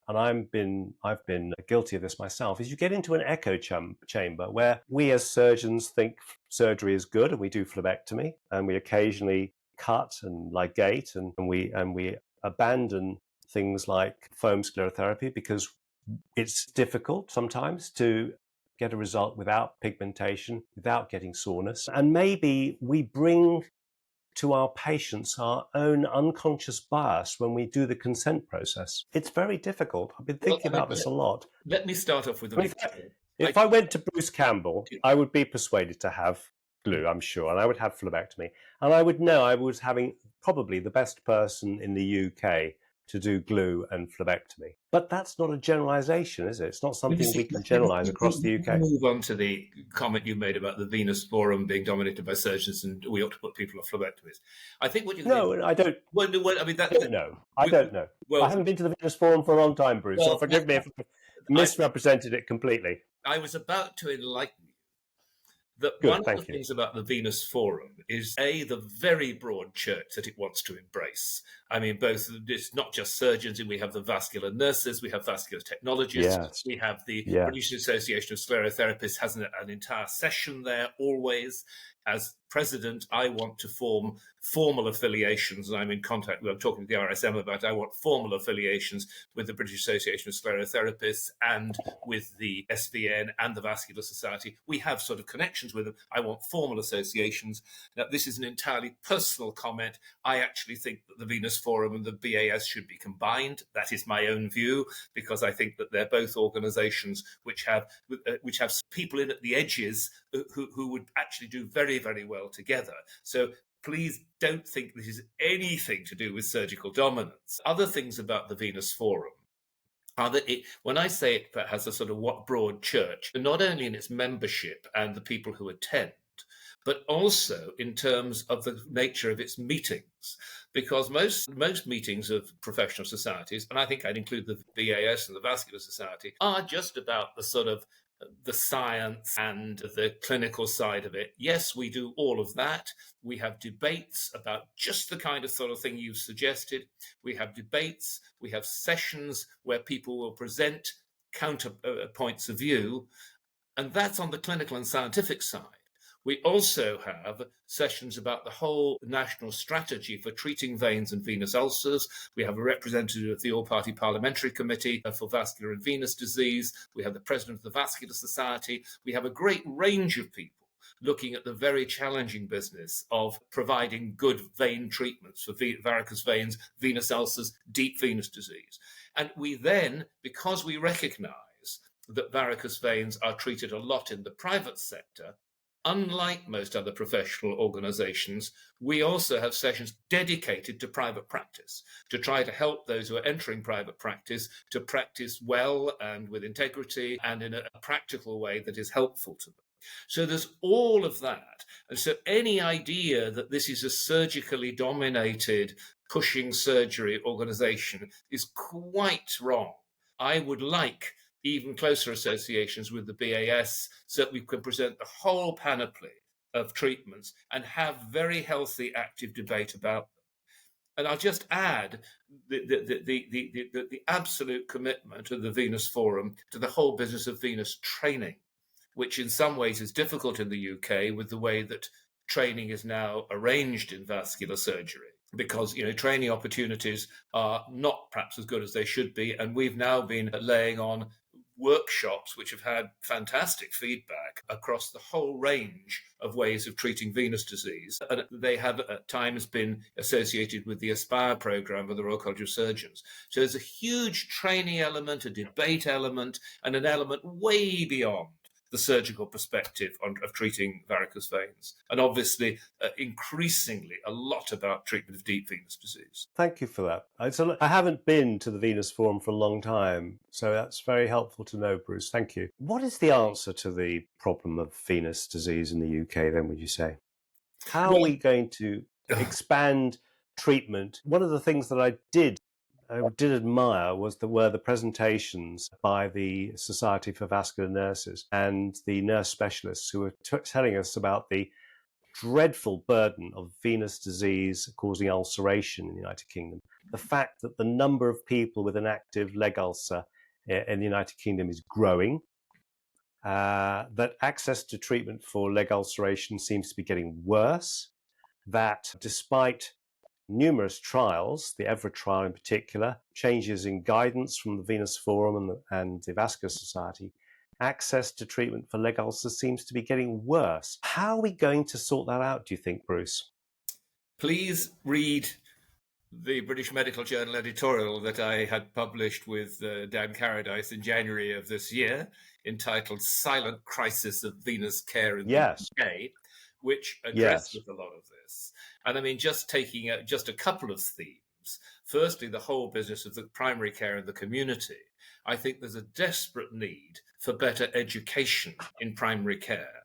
and I've been guilty of this myself, is you get into an echo chamber where we as surgeons think surgery is good and we do phlebectomy and we occasionally cut and ligate and we abandon things like foam sclerotherapy because it's difficult sometimes to get a result without pigmentation, without getting soreness. And maybe we bring to our patients our own unconscious bias when we do the consent process. It's very difficult. I've been thinking about this a lot. Let me start off with if I went to Bruce Campbell, I would be persuaded to have glue, I'm sure, and I would have phlebectomy. And I would know I was having probably the best person in the UK to do glue and phlebectomy. But that's not a generalization, is it? It's not something we can generalize across the UK. Move on to the comment you made about the Venous Forum being dominated by surgeons and we ought to put people on phlebectomies. I think what you No, I don't. Well, I mean, I don't know. I don't know. Well, I haven't been to the Venous Forum for a long time, Bruce, so forgive me if I misrepresented it completely. I was about to enlighten you that one of the things about the Venous Forum is, A, the very broad church that it wants to embrace. I mean, both, it's not just surgeons, we have the vascular nurses, we have vascular technologists, we have the British Association of Sclerotherapists has an entire session there always. As president, I want to form formal affiliations, and I'm in contact with, I'm talking to the RSM about, I want formal affiliations with the British Association of Sclerotherapists and with the SVN and the Vascular Society. We have sort of connections with them. I want formal associations. Now, this is an entirely personal comment. I actually think that the Venous Forum and the BAS should be combined. That is my own view, because I think that they're both organizations which have people in at the edges who would actually do very, very well together. So please don't think this is anything to do with surgical dominance. Other things about the Venous Forum. are that when I say it has a sort of broad church, not only in its membership and the people who attend, but also in terms of the nature of its meetings. Because most meetings of professional societies, and I think I'd include the VAS and the Vascular Society, are just about the sort of the science and the clinical side of it. Yes, we do all of that. We have debates about just the kind of sort of thing you've suggested. We have debates, we have sessions where people will present counter points of view, and that's on the clinical and scientific side. We also have sessions about the whole national strategy for treating veins and venous ulcers. We have a representative of the All-Party Parliamentary Committee for Vascular and Venous Disease. We have the president of the Vascular Society. We have a great range of people looking at the very challenging business of providing good vein treatments for varicose veins, venous ulcers, deep venous disease. And we then, because we recognize that varicose veins are treated a lot in the private sector, unlike most other professional organizations, we also have sessions dedicated to private practice to try to help those who are entering private practice to practice well and with integrity and in a practical way that is helpful to them. So there's all of that. And so any idea that this is a surgically dominated, pushing surgery organization is quite wrong. I would like even closer associations with the BAS so that we can present the whole panoply of treatments and have very healthy, active debate about them. And I'll just add the absolute commitment of the Venous Forum to the whole business of venous training, which in some ways is difficult in the UK with the way that training is now arranged in vascular surgery, because training opportunities are not perhaps as good as they should be. And we've now been laying on workshops which have had fantastic feedback across the whole range of ways of treating venous disease. And they have at times been associated with the ASPIRE program of the Royal College of Surgeons. So there's a huge training element, a debate element, and an element way beyond the surgical perspective of treating varicose veins. And obviously, increasingly, a lot about treatment of deep venous disease. Thank you for that. I haven't been to the Venous Forum for a long time, so that's very helpful to know, Bruce. Thank you. What is the answer to the problem of venous disease in the UK, then, would you say? How are we going to expand treatment? One of the things that I did admire were the presentations by the Society for Vascular Nurses and the nurse specialists who were telling us about the dreadful burden of venous disease causing ulceration in the United Kingdom. The fact that the number of people with an active leg ulcer in the United Kingdom is growing, that access to treatment for leg ulceration seems to be getting worse, that despite numerous trials, the Everett trial in particular, changes in guidance from the Venous Forum and the Vascular Society, access to treatment for leg ulcers seems to be getting worse. How are we going to sort that out, do you think, Bruce? Please read the British Medical Journal editorial that I had published with Dan Carradine in January of this year, entitled Silent Crisis of Venous Care in the UK, which addresses a lot of this. And I mean, just taking just a couple of themes. Firstly, the whole business of the primary care in the community. I think there's a desperate need for better education in primary care,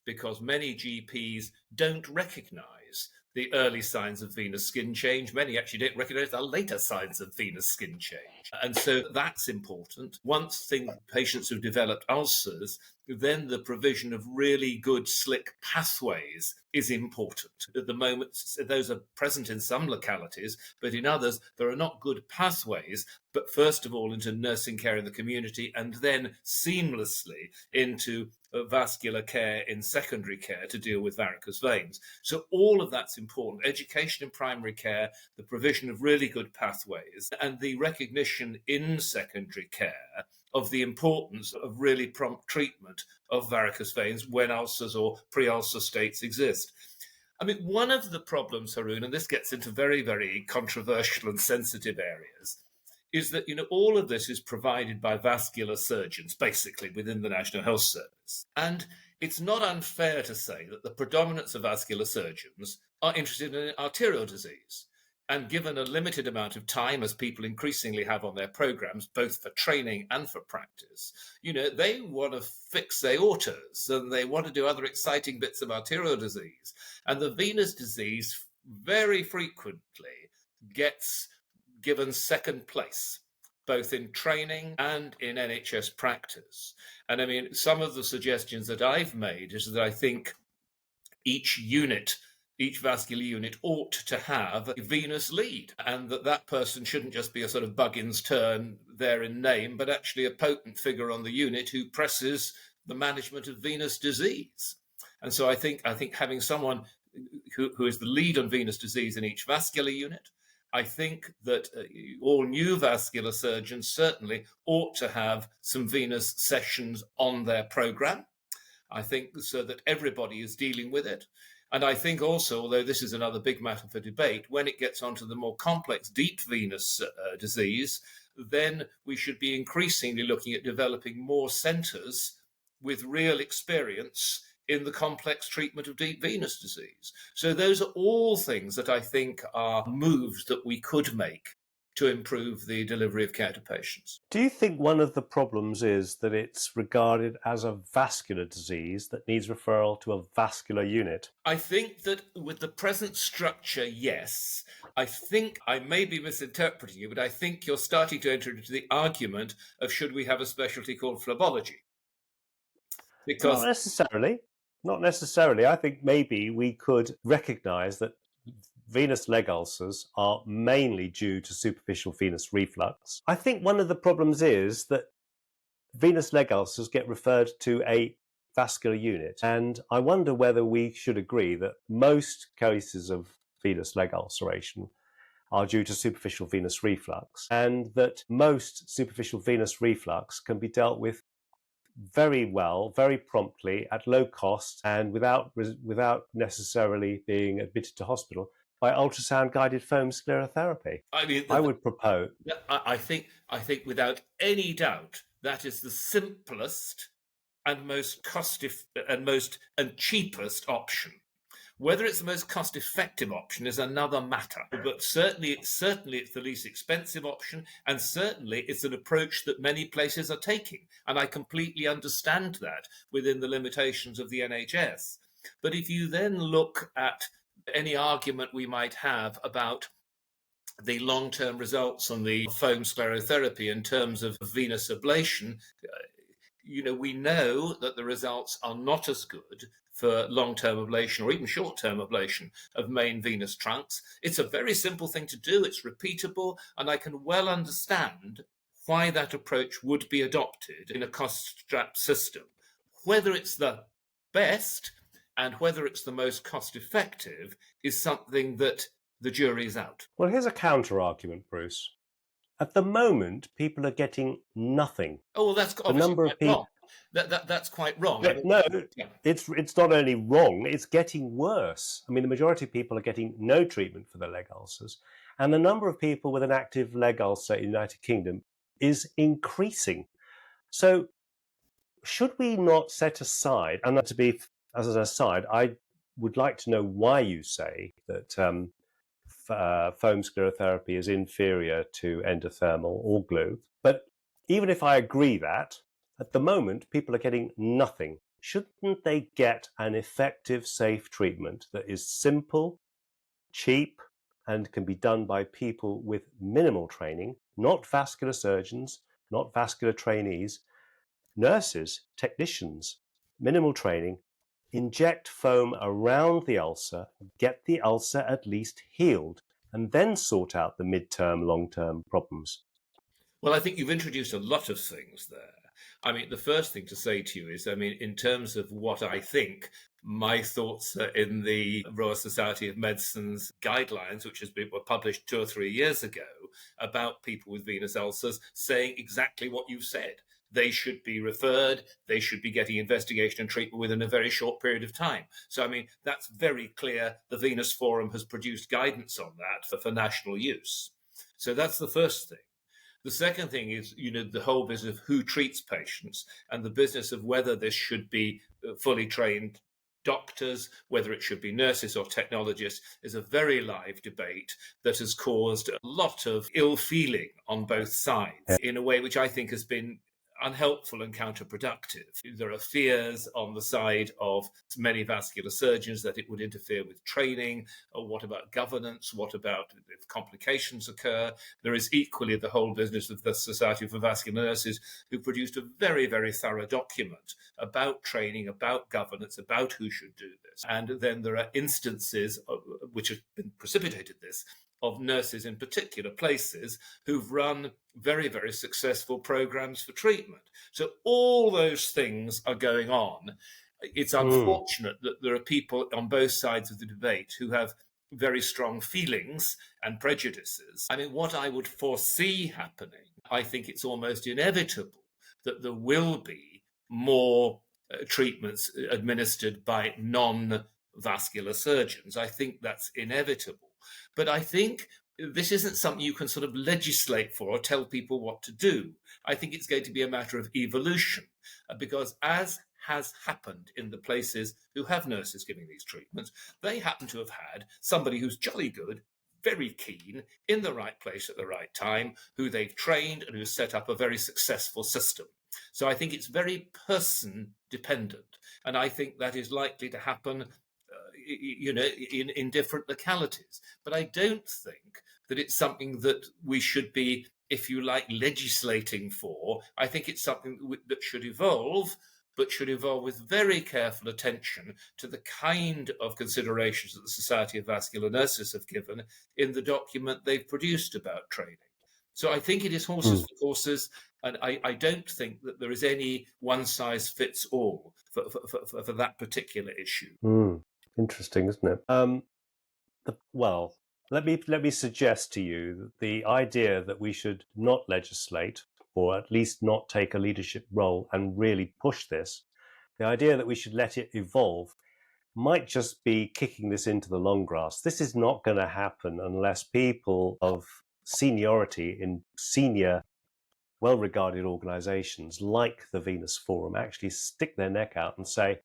because many GPs don't recognise the early signs of venous skin change. Many actually don't recognise the later signs of venous skin change. And so that's important. Once patients have developed ulcers, then the provision of really good, slick pathways is important. At the moment, those are present in some localities, but in others, there are not good pathways, but first of all into nursing care in the community, and then seamlessly into vascular care in secondary care to deal with varicose veins. So all of that's important. Education in primary care, the provision of really good pathways, and the recognition in secondary care of the importance of really prompt treatment of varicose veins when ulcers or pre-ulcer states exist. I mean, one of the problems, Haroun, and this gets into very, very controversial and sensitive areas, is that, all of this is provided by vascular surgeons, basically, within the National Health Service. And it's not unfair to say that the predominance of vascular surgeons are interested in arterial disease. And given a limited amount of time, as people increasingly have on their programs, both for training and for practice, they want to fix aortas and they want to do other exciting bits of arterial disease. And the venous disease very frequently gets given second place, both in training and in NHS practice. And I mean, some of the suggestions that I've made is that I think each vascular unit ought to have a venous lead, and that person shouldn't just be a sort of Buggins turn there in name, but actually a potent figure on the unit who presses the management of venous disease. And so I think having someone who is the lead on venous disease in each vascular unit, I think that all new vascular surgeons certainly ought to have some venous sessions on their program. I think so that everybody is dealing with it. And I think also, although this is another big matter for debate, when it gets onto the more complex deep venous disease, then we should be increasingly looking at developing more centres with real experience in the complex treatment of deep venous disease. So those are all things that I think are moves that we could make to improve the delivery of care to patients. Do you think one of the problems is that it's regarded as a vascular disease that needs referral to a vascular unit? I think that with the present structure, yes. I think I may be misinterpreting you, but I think you're starting to enter into the argument of should we have a specialty called phlebology? Not necessarily. Not necessarily. I think maybe we could recognise that venous leg ulcers are mainly due to superficial venous reflux. I think one of the problems is that venous leg ulcers get referred to a vascular unit, and I wonder whether we should agree that most cases of venous leg ulceration are due to superficial venous reflux, and that most superficial venous reflux can be dealt with very well, very promptly, at low cost, and without necessarily being admitted to hospital by ultrasound guided foam sclerotherapy. I would propose. I think without any doubt that is the simplest and most cheapest option. Whether it's the most cost-effective option is another matter, but certainly it's the least expensive option, and certainly it's an approach that many places are taking, and I completely understand that within the limitations of the NHS. But if you then look at any argument we might have about the long-term results on the foam sclerotherapy in terms of venous ablation, we know that the results are not as good for long-term ablation or even short-term ablation of main venous trunks. It's a very simple thing to do. It's repeatable, and I can well understand why that approach would be adopted in a cost-strapped system. Whether it's the best and whether it's the most cost-effective is something that the jury's out. Well, here's a counter-argument, Bruce. At the moment, people are getting nothing. Oh, well, that's obviously quite wrong. That's quite wrong. No, it's not only wrong, it's getting worse. I mean, the majority of people are getting no treatment for their leg ulcers, and the number of people with an active leg ulcer in the United Kingdom is increasing. So should we not set aside, and to be as an aside, I would like to know why you say that foam sclerotherapy is inferior to endothermal or glue. But even if I agree that, at the moment, people are getting nothing. Shouldn't they get an effective, safe treatment that is simple, cheap, and can be done by people with minimal training, not vascular surgeons, not vascular trainees, nurses, technicians, minimal training, inject foam around the ulcer, get the ulcer at least healed, and then sort out the mid-term, long-term problems? Well, I think you've introduced a lot of things there. I mean, the first thing to say to you is, I mean, in terms of what I think, my thoughts are in the Royal Society of Medicine's guidelines, which were published 2 or 3 years ago, about people with venous ulcers, saying exactly what you've said. They should be referred, they should be getting investigation and treatment within a very short period of time. So, I mean, that's very clear. The Venous Forum has produced guidance on that for national use. So that's the first thing. The second thing is, the whole business of who treats patients and the business of whether this should be fully trained doctors, whether it should be nurses or technologists, is a very live debate that has caused a lot of ill feeling on both sides in a way which I think has been unhelpful and counterproductive. There are fears on the side of many vascular surgeons that it would interfere with training. Or what about governance? What about if complications occur? There is equally the whole business of the Society for Vascular Nurses, who produced a very, very thorough document about training, about governance, about who should do this. And then there are instances which have been precipitated this, of nurses in particular places who've run very, very successful programs for treatment. So all those things are going on. It's unfortunate that there are people on both sides of the debate who have very strong feelings and prejudices. I mean, what I would foresee happening, I think it's almost inevitable that there will be more treatments administered by non-vascular surgeons. I think that's inevitable. But I think this isn't something you can sort of legislate for or tell people what to do. I think it's going to be a matter of evolution, because as has happened in the places who have nurses giving these treatments, they happen to have had somebody who's jolly good, very keen, in the right place at the right time, who they've trained and who's set up a very successful system. So I think it's very person dependent. And I think that is likely to happen in different localities. But I don't think that it's something that we should be, if you like, legislating for. I think it's something that should evolve, but should evolve with very careful attention to the kind of considerations that the Society of Vascular Nurses have given in the document they've produced about training. So I think it is horses for courses, and I don't think that there is any one-size-fits-all for that particular issue. Interesting, isn't it? Well, let me suggest to you that the idea that we should not legislate, or at least not take a leadership role and really push this, the idea that we should let it evolve, might just be kicking this into the long grass. This is not going to happen unless people of seniority in senior, well-regarded organizations like the Venous Forum actually stick their neck out and say,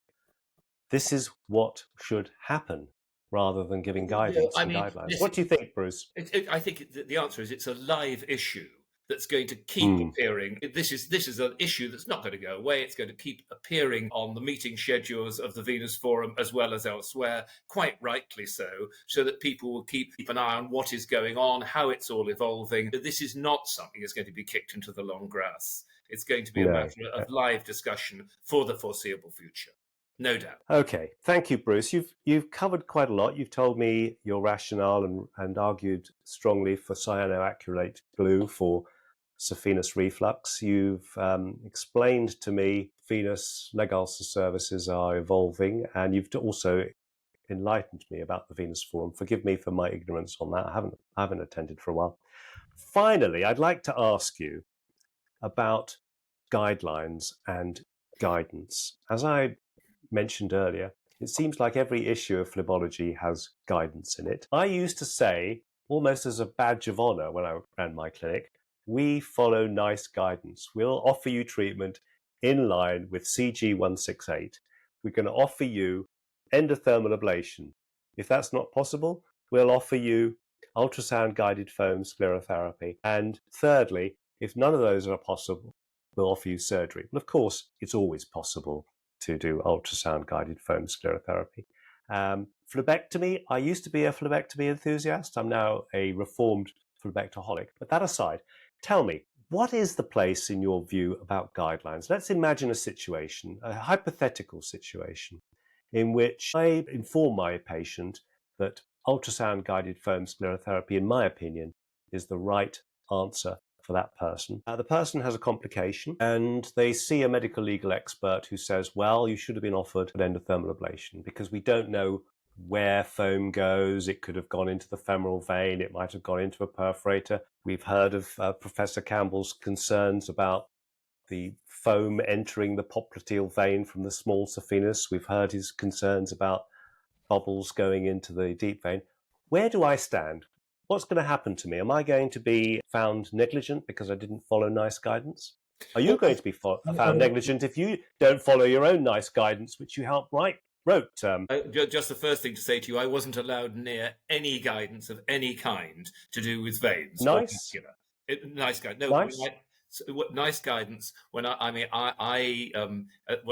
this is what should happen, rather than giving guidance and guidelines. What do you think, Bruce? I think the answer is it's a live issue that's going to keep appearing. This is an issue that's not going to go away. It's going to keep appearing on the meeting schedules of the Venous Forum as well as elsewhere, quite rightly so that people will keep an eye on what is going on, how it's all evolving. This is not something that's going to be kicked into the long grass. It's going to be a matter of live discussion for the foreseeable future. No doubt. Okay, thank you, Bruce. You've covered quite a lot. You've told me your rationale and argued strongly for cyanoacrylate glue for saphenous reflux. You've explained to me venous leg ulcer services are evolving, and you've also enlightened me about the Venous Forum. Forgive me for my ignorance on that. I haven't attended for a while. Finally, I'd like to ask you about guidelines and guidance. As I mentioned earlier, it seems like every issue of phlebology has guidance in it. I used to say, almost as a badge of honor when I ran my clinic, we follow NICE guidance. We'll offer you treatment in line with CG 168. We're going to offer you endothermal ablation. If that's not possible, we'll offer you ultrasound guided foam sclerotherapy. And thirdly, if none of those are possible, we'll offer you surgery. And of course, it's always possible to do ultrasound guided foam sclerotherapy. Phlebectomy, I used to be a phlebectomy enthusiast. I'm now a reformed phlebectoholic. But that aside, tell me, what is the place in your view about guidelines? Let's imagine a situation, a hypothetical situation, in which I inform my patient that ultrasound guided foam sclerotherapy, in my opinion, is the right answer for that person. The person has a complication and they see a medical legal expert who says, well, you should have been offered an endothermal ablation because we don't know where foam goes. It could have gone into the femoral vein. It might have gone into a perforator. We've heard of Professor Campbell's concerns about the foam entering the popliteal vein from the small saphenous. We've heard his concerns about bubbles going into the deep vein. Where do I stand? What's going to happen to me? Am I going to be found negligent because I didn't follow NICE guidance? Are you going to be found negligent if you don't follow your own NICE guidance, which you helped write wrote. Just the first thing to say to you, I wasn't allowed near any guidance of any kind to do with veins or Nice, vascular. Nice guidance. No, nice. nice guidance. When when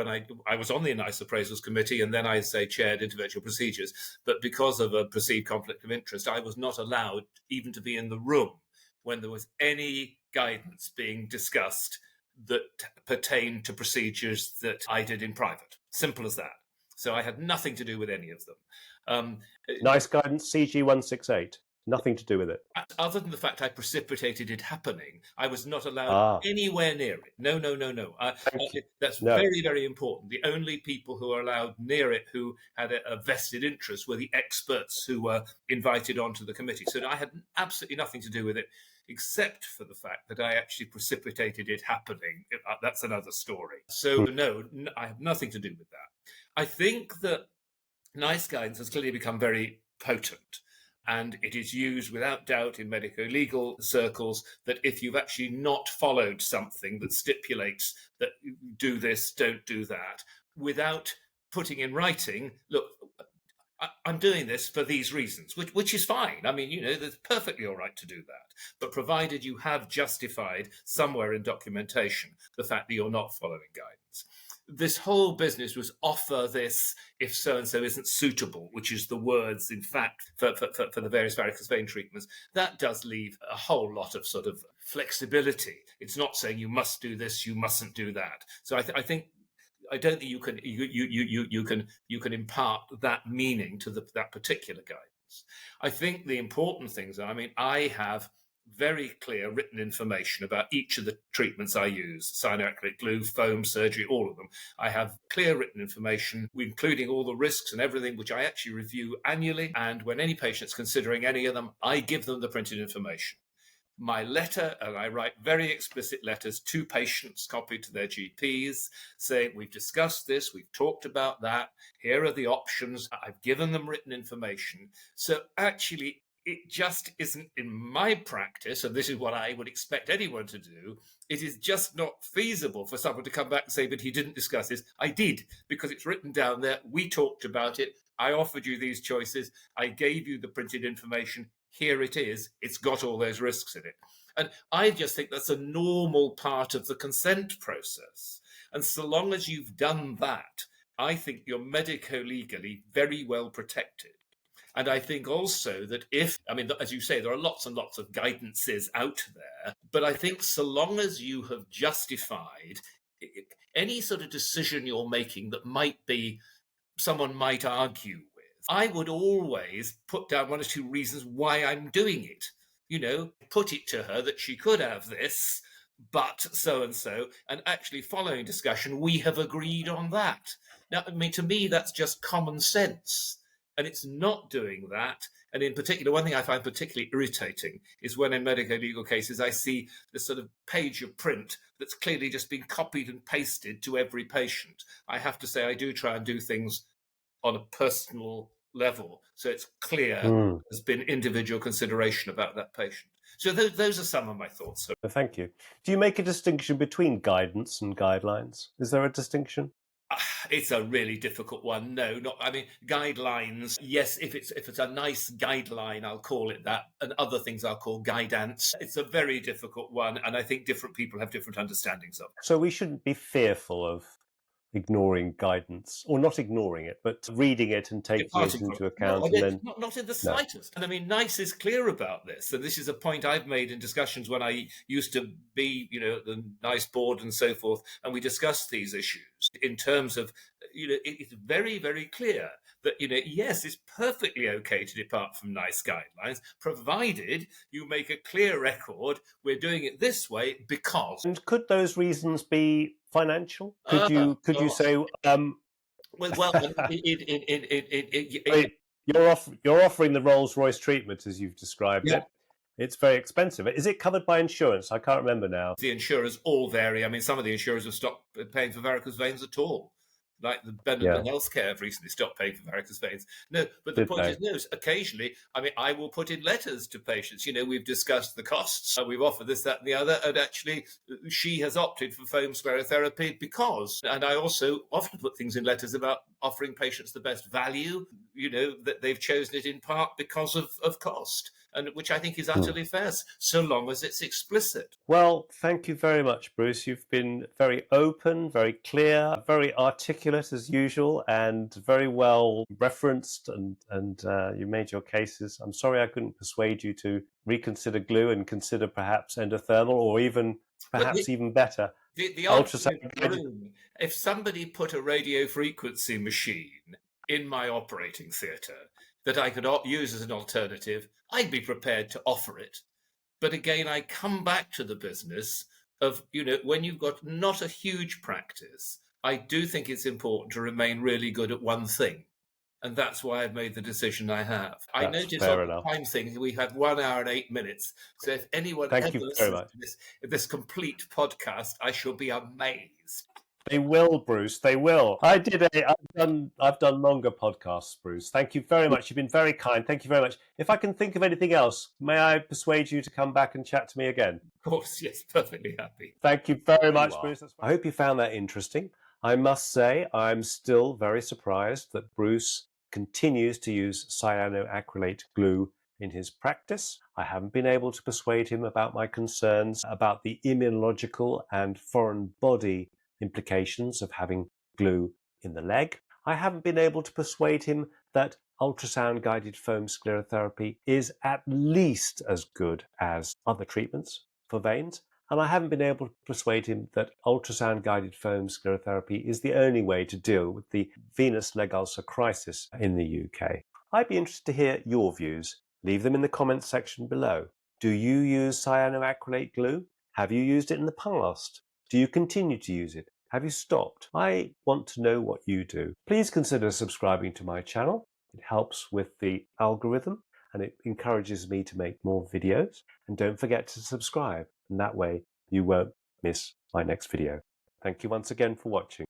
I was on the NICE appraisals committee, and then I chaired interventional procedures, but because of a perceived conflict of interest, I was not allowed even to be in the room when there was any guidance being discussed that pertained to procedures that I did in private. Simple as that. So I had nothing to do with any of them. Nice guidance, CG168. Nothing to do with it. Other than the fact I precipitated it happening, I was not allowed anywhere near it. No. That's very, very important. The only people who are allowed near it who had a vested interest were the experts who were invited onto the committee. So I had absolutely nothing to do with it, except for the fact that I actually precipitated it happening. That's another story. So no, I have nothing to do with that. I think that NICE guidance has clearly become very potent, and it is used without doubt in medico-legal circles that if you've actually not followed something that stipulates that do this, don't do that, without putting in writing, look, I'm doing this for these reasons, which is fine. I mean, that's perfectly all right to do that. But provided you have justified somewhere in documentation the fact that you're not following guidance. This whole business was offer this if so-and-so isn't suitable, which is the words, in fact, for the various varicose vein treatments. That does leave a whole lot of sort of flexibility. It's not saying you must do this, you mustn't do that. So I don't think you can impart that meaning to that particular guidance. I think the important things are, I have very clear written information about each of the treatments I use, cyanoacrylate glue, foam, surgery, all of them. I have clear written information, including all the risks and everything, which I actually review annually. And when any patient's considering any of them, I give them the printed information. My letter, and I write very explicit letters to patients copied to their GPs saying, we've discussed this, we've talked about that, here are the options, I've given them written information. So actually, it just isn't in my practice, and this is what I would expect anyone to do, it is just not feasible for someone to come back and say, but he didn't discuss this. I did, because it's written down there, we talked about it, I offered you these choices, I gave you the printed information, here it is, it's got all those risks in it. And I just think that's a normal part of the consent process. And so long as you've done that, I think you're medico-legally very well protected. And I think also that as you say, there are lots and lots of guidances out there, but I think so long as you have justified any sort of decision you're making that someone might argue with, I would always put down one or two reasons why I'm doing it. Put it to her that she could have this, but so-and-so, and actually following discussion, we have agreed on that. Now, to me, that's just common sense. And it's not doing that. And in particular, one thing I find particularly irritating is when in medico-legal cases, I see this sort of page of print that's clearly just been copied and pasted to every patient. I have to say, I do try and do things on a personal level. So it's clear there's been individual consideration about that patient. So those are some of my thoughts. So, thank you. Do you make a distinction between guidance and guidelines? Is there a distinction? It's a really difficult one. No, guidelines. Yes, if it's a nice guideline, I'll call it that, and other things I'll call guidance. It's a very difficult one, and I think different people have different understandings of it. So we shouldn't be fearful of ignoring guidance, or not ignoring it, but reading it and taking it into account. Not in the slightest. No. And NICE is clear about this. And this is a point I've made in discussions when I used to be, the NICE board and so forth, and we discussed these issues in terms of, it's very, very clear that, yes, it's perfectly okay to depart from NICE guidelines, provided you make a clear record, we're doing it this way because... And could those reasons be financial? Could you say... You're offering the Rolls-Royce treatment, as you've described it. It's very expensive. Is it covered by insurance? I can't remember now. The insurers all vary. Some of the insurers have stopped paying for varicose veins at all. like the Benham Yeah. and Healthcare have recently stopped paying for varicose veins. No, but the Did point they? is, no, occasionally, I mean, I will put in letters to patients. We've discussed the costs, we've offered this, that, and the other, and actually she has opted for foam sclerotherapy because, and I also often put things in letters about offering patients the best value, that they've chosen it in part because of cost, and which I think is utterly fair, so long as it's explicit. Well, thank you very much, Bruce. You've been very open, very clear, very articulate as usual, and very well referenced, and you made your cases. I'm sorry I couldn't persuade you to reconsider glue and consider perhaps endothermal, or even But perhaps even better, the odd thing is, ultrasound guided. Haroun, if somebody put a radio frequency machine in my operating theatre that I could use as an alternative, I'd be prepared to offer it. But again, I come back to the business of, when you've got not a huge practice, I do think it's important to remain really good at one thing. And that's why I've made the decision I have. I That's notice on fair the enough. time thing, we have 1 hour and 8 minutes. So if anyone Thank ever you very listens much. to this complete podcast, I shall be amazed. They will, Bruce. They will. I've done longer podcasts, Bruce. Thank you very much. You've been very kind. Thank you very much. If I can think of anything else, may I persuade you to come back and chat to me again? Of course, yes, perfectly happy. Thank you very You much, are. Bruce. I hope you found that interesting. I must say, I'm still very surprised that Bruce continues to use cyanoacrylate glue in his practice. I haven't been able to persuade him about my concerns about the immunological and foreign body implications of having glue in the leg. I haven't been able to persuade him that ultrasound guided foam sclerotherapy is at least as good as other treatments for veins. And I haven't been able to persuade him that ultrasound guided foam sclerotherapy is the only way to deal with the venous leg ulcer crisis in the UK. I'd be interested to hear your views. Leave them in the comments section below. Do you use cyanoacrylate glue? Have you used it in the past? Do you continue to use it? Have you stopped? I want to know what you do. Please consider subscribing to my channel. It helps with the algorithm and it encourages me to make more videos. And don't forget to subscribe, and that way you won't miss my next video. Thank you once again for watching.